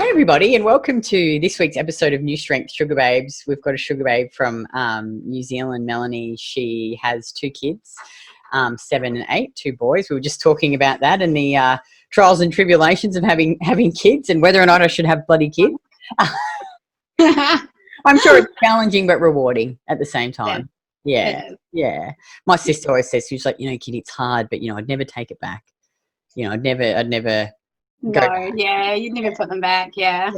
Hey everybody, and welcome to this week's episode of New Strength Sugar Babes. We've got a sugar babe from New Zealand, Melanie. She has two kids, 7 and 8, two boys. We were just talking about that and the trials and tribulations of having kids and whether or not I should have bloody kids. I'm sure it's challenging but rewarding at the same time. Yeah. My sister always says, she's like, Kitty, it's hard, but I'd never take it back. I'd never. No, yeah, you'd never put them back. Yeah.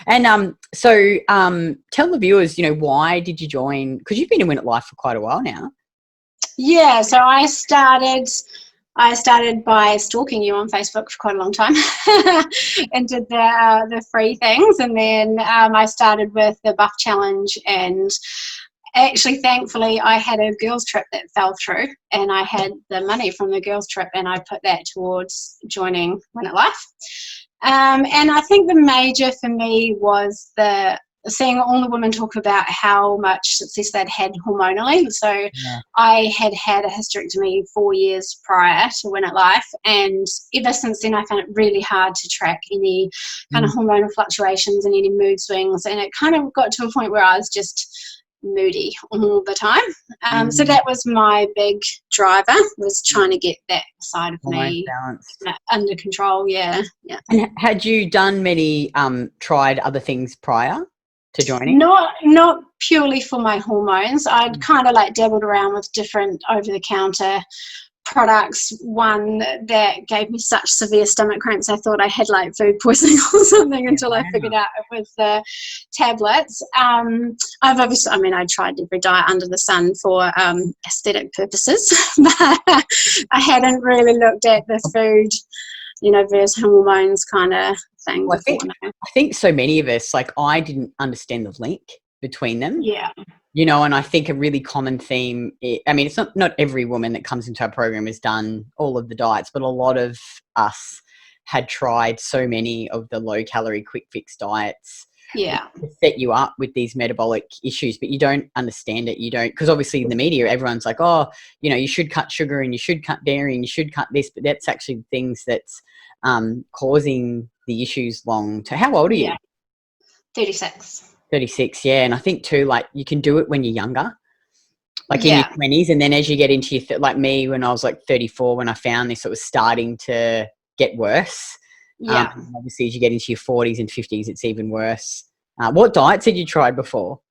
And so tell the viewers, why did you join? Because you've been in Win at Life for quite a while now. Yeah, so I started by stalking you on Facebook for quite a long time and did the free things, and then I started with the Buff Challenge, and actually, thankfully, I had a girls' trip that fell through, and I had the money from the girls' trip, and I put that towards joining Win at Life. And I think the major for me was seeing all the women talk about how much success they'd had hormonally. So I had had a hysterectomy 4 years prior to Win at Life, and ever since then I found it really hard to track any kind of hormonal fluctuations and any mood swings, and it kind of got to a point where I was just moody all the time. So that was my big driver, was trying to get that side of me under control. Yeah. And had you done many tried other things prior to joining? Not purely for my hormones. I'd kind of like dabbled around with different over-the-counter products. One that gave me such severe stomach cramps I thought I had like food poisoning or something until I figured out it was the tablets. I tried every diet under the sun for aesthetic purposes, but I hadn't really looked at the food versus hormones kind of thing. Well, I think so many of us, like I didn't understand the link between them. Yeah. And I think a really common theme, it's not every woman that comes into our program has done all of the diets, but a lot of us had tried so many of the low-calorie, quick-fix diets to set you up with these metabolic issues, but you don't understand it. You don't, because obviously in the media, everyone's like, you should cut sugar and you should cut dairy and you should cut this, but that's actually things that's causing the issues long term. How old are you? 36. 36, yeah. And I think too, like you can do it when you're younger, like in your 20s, and then as you get into your like me, when I was like 34, when I found this, it was starting to get worse. Obviously as you get into your 40s and 50s, it's even worse. What diets had you tried before?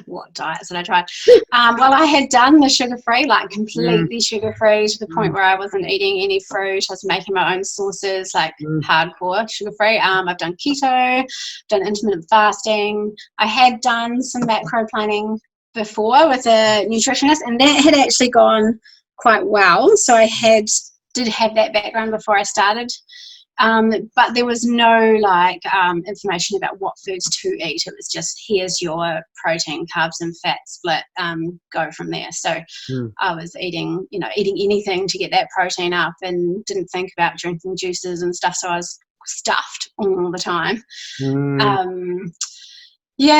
What diets did I try? Well, I had done the sugar-free, like completely sugar-free, to the point where I wasn't eating any fruit. I was making my own sauces, like hardcore sugar-free. I've done keto, done intermittent fasting. I had done some macro planning before with a nutritionist, and that had actually gone quite well. So I did have that background before I started. But there was no information about what foods to eat. It was just, here's your protein, carbs and fat split, go from there. So I was eating anything to get that protein up, and didn't think about drinking juices and stuff. So I was stuffed all the time.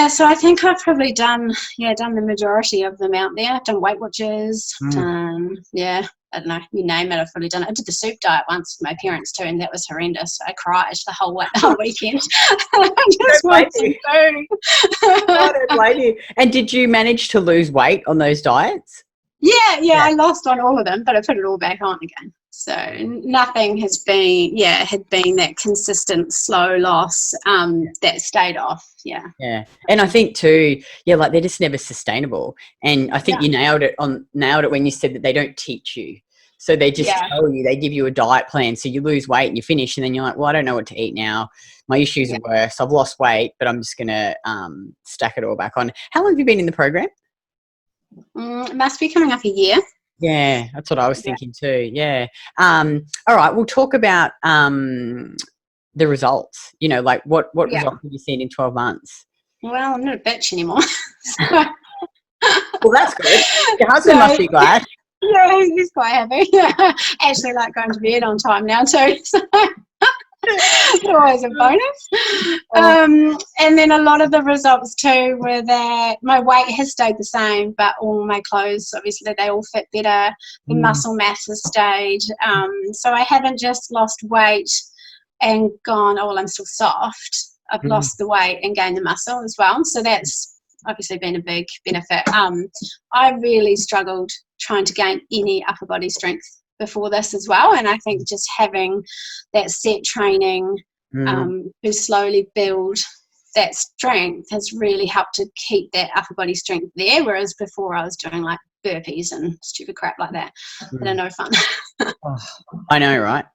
So I think I've probably done the majority of them out there. I've done Weight Watchers, I don't know, you name it, I've probably done it. I did the soup diet once with my parents too, and that was horrendous. I cried the whole weekend. I just wanted some food. I don't blame you. And did you manage to lose weight on those diets? Yeah, I lost on all of them, but I put it all back on again. So nothing had been that consistent slow loss that stayed off. Yeah. And I think too, like they're just never sustainable. And I think you nailed it when you said that they don't teach you. So they just tell you, they give you a diet plan. So you lose weight and you finish, and then you're like, well, I don't know what to eat now. My issues are worse. I've lost weight, but I'm just going to stack it all back on. How long have you been in the program? It must be coming up a year. Yeah, that's what I was thinking too. Yeah. All right, we'll talk about the results. Like what results have you seen in 12 months? Well, I'm not a bitch anymore. Well, that's good. Your husband must be glad. Yeah, he's quite happy. Actually, like going to bed on time now too. So. Always a bonus. And then a lot of the results too were that my weight has stayed the same, but all my clothes, obviously, they all fit better. The muscle mass has stayed. So I haven't just lost weight and gone, oh, well, I'm still soft. I've lost the weight and gained the muscle as well. So that's obviously been a big benefit. I really struggled trying to gain any upper body strength before this as well. And I think just having that set training to slowly build that strength has really helped to keep that upper body strength there. Whereas before I was doing like burpees and stupid crap like that. That are no fun. I know, right?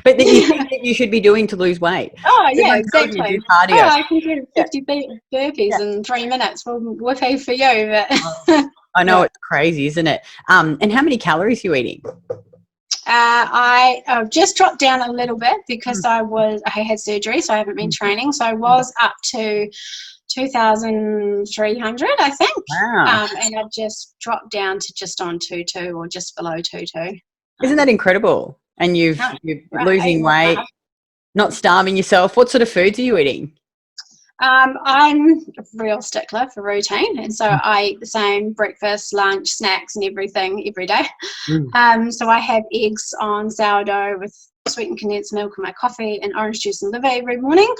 But that you think that you should be doing to lose weight. Oh, yeah, exactly. Do cardio. Oh, I can do 50 burpees in 3 minutes. Well, whoopee for you. But I know, it's crazy, isn't it? And how many calories are you eating? I just dropped down a little bit because I had surgery, so I haven't been training. So I was up to 2,300, I think. Wow. And I've just dropped down to just on 2.2 or just below 2.2. Isn't that incredible? And you're losing weight, not starving yourself. What sort of foods are you eating? I'm a real stickler for routine, and so I eat the same breakfast, lunch, snacks, and everything every day. So I have eggs on sourdough with sweetened condensed milk in my coffee and orange juice and liver every morning.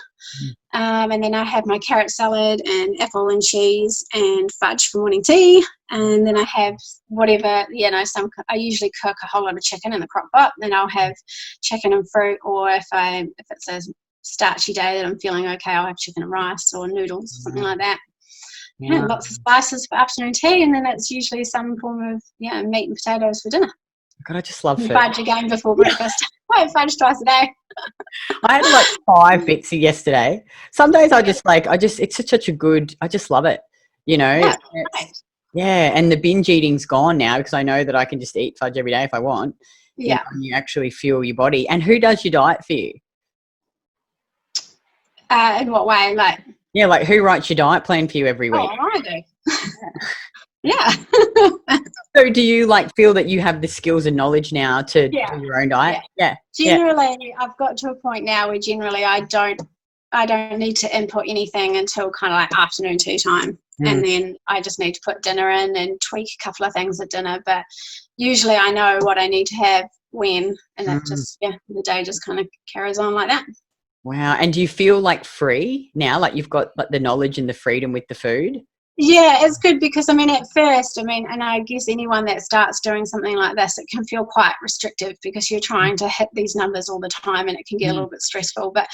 And then I have my carrot salad and apple and cheese and fudge for morning tea. And then I have whatever, I usually cook a whole lot of chicken in the crock pot. Then I'll have chicken and fruit, or if it's a starchy day that I'm feeling okay, I'll have chicken and rice or noodles, something like that. Yeah, lots of spices for afternoon tea, and then it's usually some form of meat and potatoes for dinner. God, I just love food. Fudge again before breakfast. I have fudge twice a day. I had like 5 bits yesterday. Some days it's such a good, I just love it, Yeah, and the binge eating's gone now because I know that I can just eat fudge every day if I want. Yeah. And you actually fuel your body. And who does your diet for you? In what way? Like who writes your diet plan for you every week? Oh, I do. Yeah. So do you feel that you have the skills and knowledge now to do your own diet? Yeah. Generally, I've got to a point now where generally I don't need to input anything until kind of afternoon tea time. And then I just need to put dinner in and tweak a couple of things at dinner. But usually I know what I need to have when, and that just, the day just kind of carries on like that. Wow. And do you feel free now? You've got the knowledge and the freedom with the food? Yeah, it's good because, at first, and I guess anyone that starts doing something like this, it can feel quite restrictive because you're trying to hit these numbers all the time and it can get a little bit stressful. But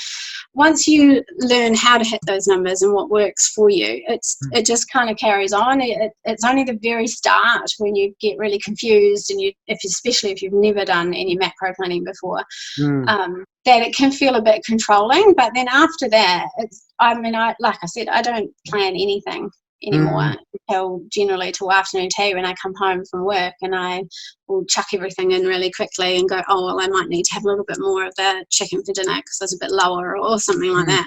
once you learn how to hit those numbers and what works for you, it just kind of carries on. It's only the very start when you get really confused and especially if you've never done any macro planning before, that it can feel a bit controlling. But then after that, like I said, I don't plan anything anymore until afternoon tea when I come home from work, and I will chuck everything in really quickly and go, oh, well, I might need to have a little bit more of the chicken for dinner because it's a bit lower or something like that.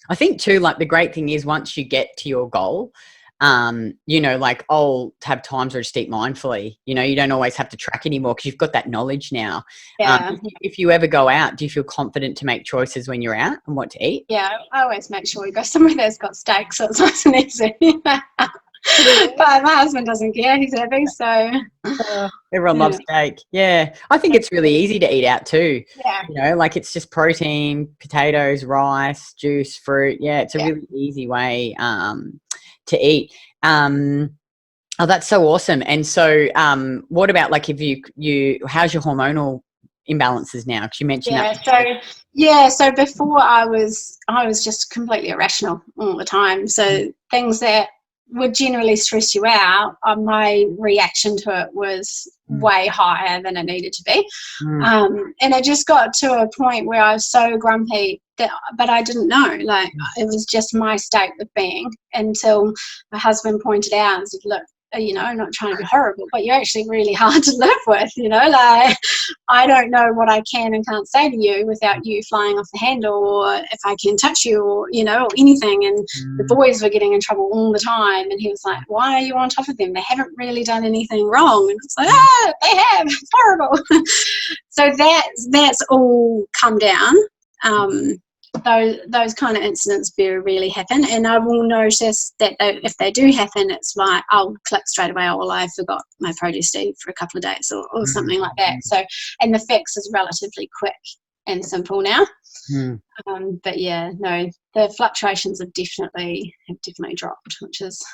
I think too, the great thing is once you get to your goal, I'll have times where I just eat mindfully. You don't always have to track anymore because you've got that knowledge now. If you ever go out, do you feel confident to make choices when you're out and what to eat? Yeah, I always make sure we go somewhere that's got steak, so it's nice and easy. But my husband doesn't care. He's happy, so. Everyone loves steak. Yeah. I think it's really easy to eat out too. Yeah. It's just protein, potatoes, rice, juice, fruit. Yeah, it's a really easy way to eat. Oh, that's so awesome. And so what about if how's your hormonal imbalances now? Because you mentioned that. So before I was just completely irrational all the time. So things that would generally stress you out, my reaction to it was way higher than it needed to be. And it just got to a point where I was so grumpy but I didn't know. It was just my state of being until my husband pointed out and said, look, I'm not trying to be horrible, but you're actually really hard to live with, I don't know what I can and can't say to you without you flying off the handle, or if I can touch you, or, or anything. And the boys were getting in trouble all the time. And he was like, why are you on top of them? They haven't really done anything wrong. And it's like, they have. It's horrible. So that's all come down. Those kind of incidents very rarely happen, and I will notice that if they do happen, it's I'll click straight away, oh, well, I forgot my produce tea for a couple of days or something like that. So, and the fix is relatively quick and simple now. Mm. But yeah, no, the fluctuations have definitely dropped, which is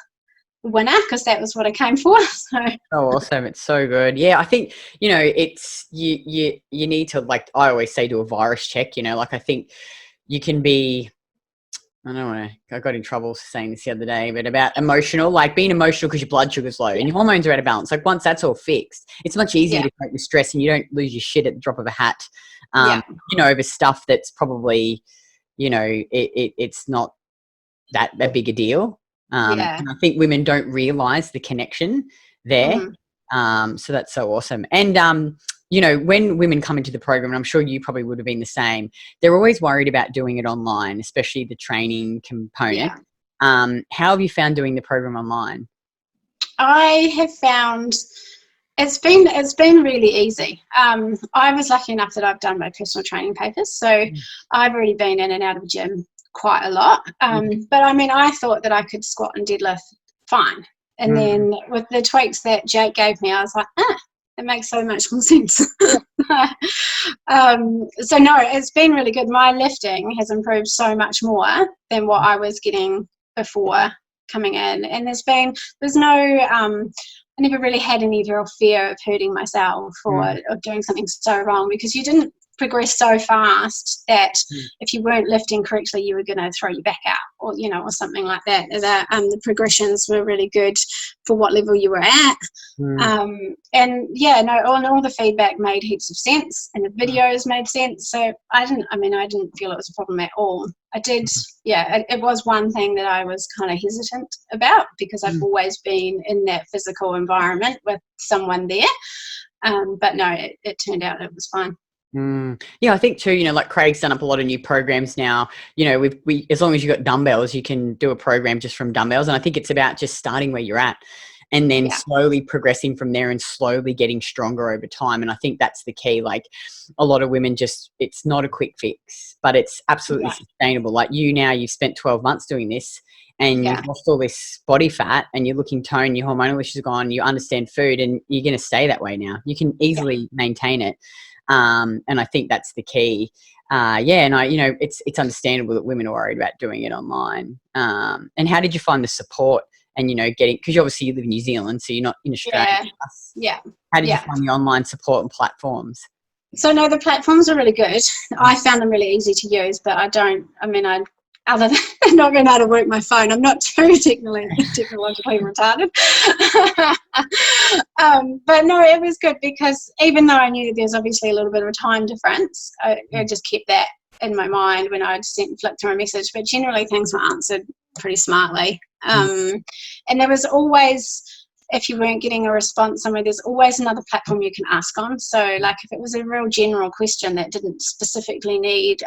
a winner because that was what I came for. So Oh, awesome. It's so good. Yeah, I think, it's you need to, like I always say, do a virus check, like I think you can be, I don't know, I got in trouble saying this the other day, but about emotional, like being emotional because your blood sugar's low and your hormones are out of balance. Like once that's all fixed, it's much easier to cope with stress and you don't lose your shit at the drop of a hat, over stuff that's probably, it's not that big a deal. And I think women don't realize the connection there. So that's so awesome. And, when women come into the program, and I'm sure you probably would have been the same, they're always worried about doing it online, especially the training component. How have you found doing the program online? I have found it's been really easy. I was lucky enough that I've done my personal training papers, so I've already been in and out of the gym quite a lot. But I mean, I thought that I could squat and deadlift fine. And then with the tweaks that Jake gave me, I was like, it makes so much more sense. So no, it's been really good. My lifting has improved so much more than what I was getting before coming in. And there's no, I never really had any real fear of hurting myself or doing something so wrong, because you didn't progress so fast that if you weren't lifting correctly, you were going to throw you back out, or or something like that. The progressions were really good for what level you were at. And yeah, no, all the feedback made heaps of sense, and the videos made sense. So I didn't feel it was a problem at all. I did, it was one thing that I was kind of hesitant about, because I've always been in that physical environment with someone there. But no, it turned out it was fine. Yeah, I think too, like Craig's done up a lot of new programs now. We as long as you've got dumbbells, you can do a program just from dumbbells. And I think it's about just starting where you're at and then slowly progressing from there and slowly getting stronger over time. And I think that's the key. Like a lot of women it's not a quick fix, but it's absolutely sustainable. Like you've spent 12 months doing this and you've lost all this body fat and you're looking toned, your hormonal issues are gone, you understand food, and you're going to stay that way now. You can easily maintain it. And I think that's the key. And it's understandable that women are worried about doing it online. And how did you find the support and, because obviously you live in New Zealand, so you're not in Australia. How did you find the online support and platforms? So no, the platforms are really good. I found them really easy to use, but other than not being able to work my phone, I'm not too technologically retarded. But no, it was good, because even though I knew that there's obviously a little bit of a time difference, I just kept that in my mind when I'd flicked through a message. But generally things were answered pretty smartly. And there was always, if you weren't getting a response somewhere, there's always another platform you can ask on. So like if it was a real general question that didn't specifically need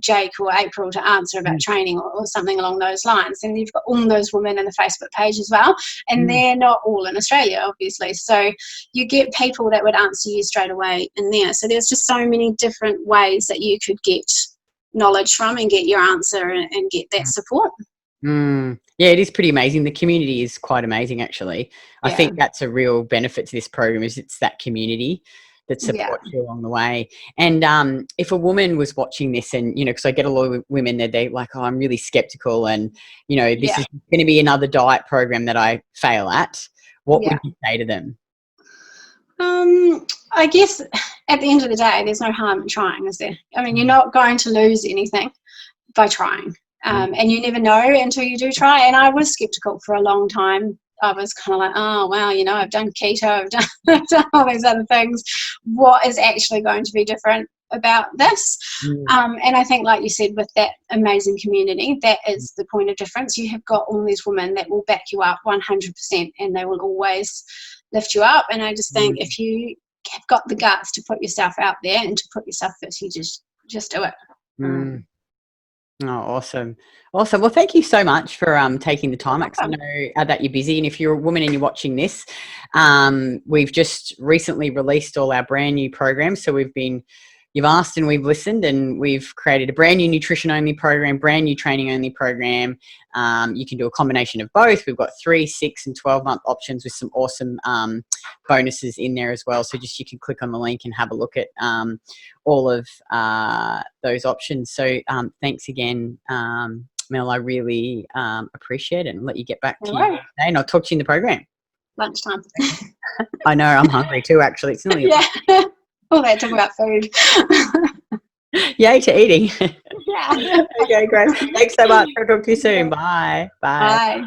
Jake or April to answer about training or something along those lines, then you've got all those women in the Facebook page as well. And they're not all in Australia, obviously. So you get people that would answer you straight away in there. So there's just so many different ways that you could get knowledge from and get your answer and get that support. Yeah, it is pretty amazing. The community is quite amazing, actually. I think that's a real benefit to this program, is it's that community that supports you along the way. And if a woman was watching this and, because I get a lot of women that they're like, oh, I'm really skeptical and, this is going to be another diet program that I fail at. What would you say to them? I guess at the end of the day, there's no harm in trying, is there? I mean, you're not going to lose anything by trying. And you never know until you do try. And I was skeptical for a long time. I was kind of like, oh, wow, I've done keto, I've done all these other things. What is actually going to be different about this? And I think, like you said, with that amazing community, that is the point of difference. You have got all these women that will back you up 100%, and they will always lift you up. And I just think if you have got the guts to put yourself out there and to put yourself first, you just do it. Oh, awesome. Well, thank you so much for taking the time. I know that you're busy, and if you're a woman and you're watching this, we've just recently released all our brand new programs. So we've been you've asked and we've listened, and we've created a brand new nutrition only program, brand new training only program. You can do a combination of both. We've got 3, 6 and 12-month options with some awesome bonuses in there as well. So just you can click on the link and have a look at all of those options. So thanks again, Mel. I really appreciate it, and let you get back to your day, and I'll talk to you in the program. Lunchtime. I know, I'm hungry too, actually. It's nearly Oh, they're talking about food. Yay to eating. Yeah. Okay, great. Thanks so much. I'll talk to you soon. Bye. Bye.